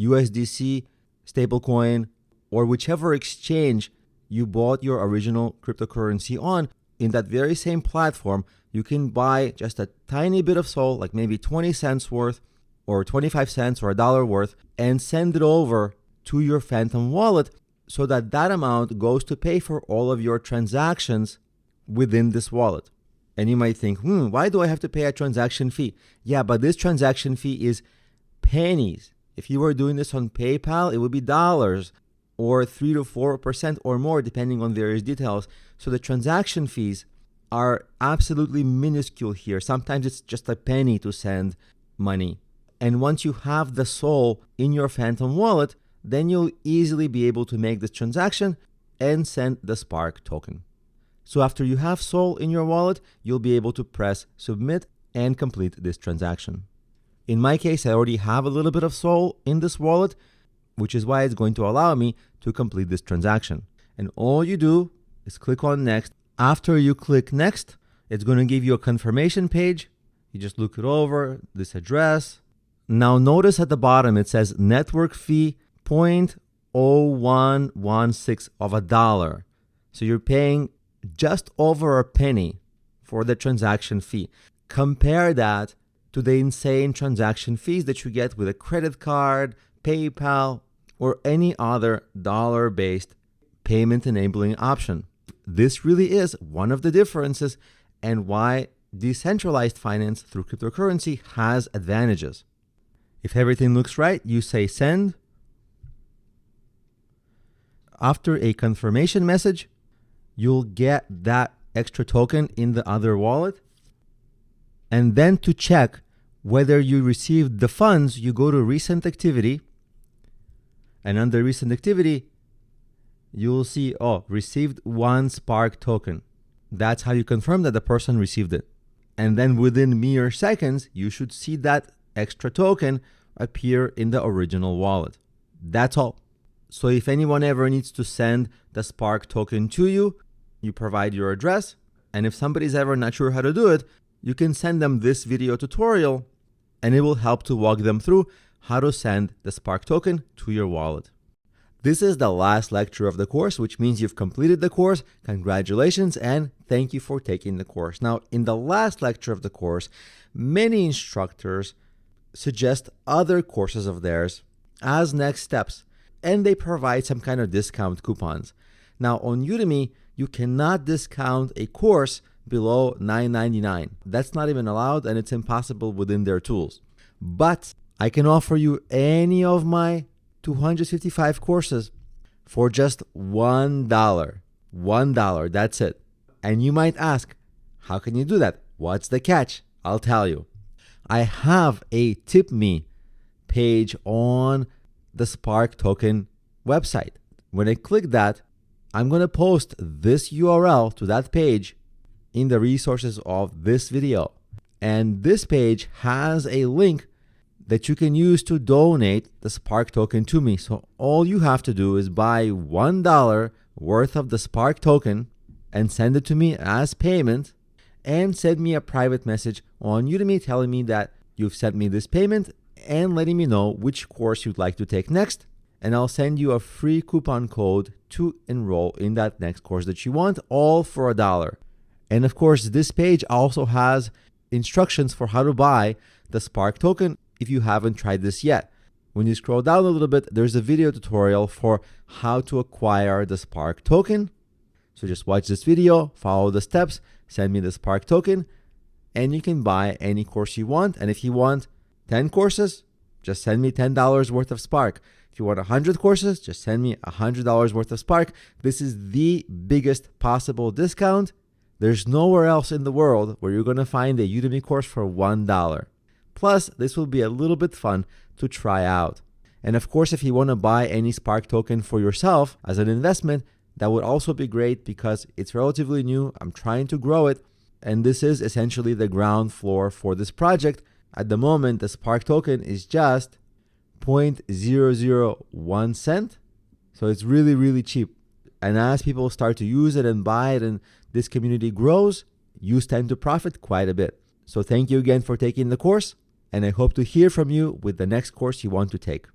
Speaker 1: USDC stablecoin or whichever exchange you bought your original cryptocurrency on, in that very same platform, you can buy just a tiny bit of Sol, like maybe 20 cents worth or 25 cents or $1 worth, and send it over to your Phantom wallet so that that amount goes to pay for all of your transactions within this wallet. And you might think, why do I have to pay a transaction fee? Yeah, but this transaction fee is pennies. If you were doing this on PayPal, it would be dollars or 3 to 4% or more, depending on various details. So the transaction fees are absolutely minuscule here. Sometimes it's just a penny to send money. And once you have the Sol in your Phantom wallet, then you'll easily be able to make this transaction and send the SPRK token. So after you have Sol in your wallet, you'll be able to press submit and complete this transaction. In my case, I already have a little bit of Sol in this wallet, which is why it's going to allow me to complete this transaction. And all you do is click on next. After you click next, it's going to give you a confirmation page. You just look it over, this address. Now notice at the bottom, it says network fee 0.0116 of $1. So you're paying just over a penny for the transaction fee. Compare that to the insane transaction fees that you get with a credit card, PayPal, or any other dollar-based payment enabling option. This really is one of the differences and why decentralized finance through cryptocurrency has advantages. If everything looks right, you say send. after a confirmation message, you'll get that extra token in the other wallet. And then to check whether you received the funds, you go to recent activity. And under recent activity, you'll see, oh, received 1 SPRK token. That's how you confirm that the person received it. And then within mere seconds, you should see that extra token appear in the original wallet. That's all. So if anyone ever needs to send the SPRK token to you, you provide your address. And if somebody's ever not sure how to do it, you can send them this video tutorial and it will help to walk them through how to send the SPRK token to your wallet. This is the last lecture of the course, which means you've completed the course. Congratulations and thank you for taking the course. Now, in the last lecture of the course, many instructors suggest other courses of theirs as next steps, and they provide some kind of discount coupons. Now, on Udemy, you cannot discount a course below $9.99. That's not even allowed, and it's impossible within their tools. But I can offer you any of my 255 courses for just $1. $1, that's it. And you might ask, how can you do that? What's the catch? I'll tell you. I have a Tip Me page on the SPRK token website. When I click that, I'm going to post this URL to that page in the resources of this video. And this page has a link that you can use to donate the SPRK token to me. So all you have to do is buy $1 worth of the SPRK token and send it to me as payment, and send me a private message on Udemy telling me that you've sent me this payment and letting me know which course you'd like to take next. And I'll send you a free coupon code to enroll in that next course that you want, all for $1. And of course, this page also has instructions for how to buy the SPRK token if you haven't tried this yet. When you scroll down a little bit, there's a video tutorial for how to acquire the SPRK token. So just watch this video, follow the steps, send me the SPRK token, and you can buy any course you want. And if you want 10 courses, just send me $10 worth of SPRK. If you want 100 courses, just send me $100 worth of SPRK. This is the biggest possible discount. There's nowhere else in the world where you're going to find a Udemy course for $1. Plus, this will be a little bit fun to try out. And of course, if you want to buy any SPRK token for yourself as an investment, that would also be great because it's relatively new. I'm trying to grow it. And this is essentially the ground floor for this project. At the moment, the SPRK token is just 0.001 cent. So it's really, really cheap. And as people start to use it and buy it and this community grows, you stand to profit quite a bit. So thank you again for taking the course. And I hope to hear from you with the next course you want to take.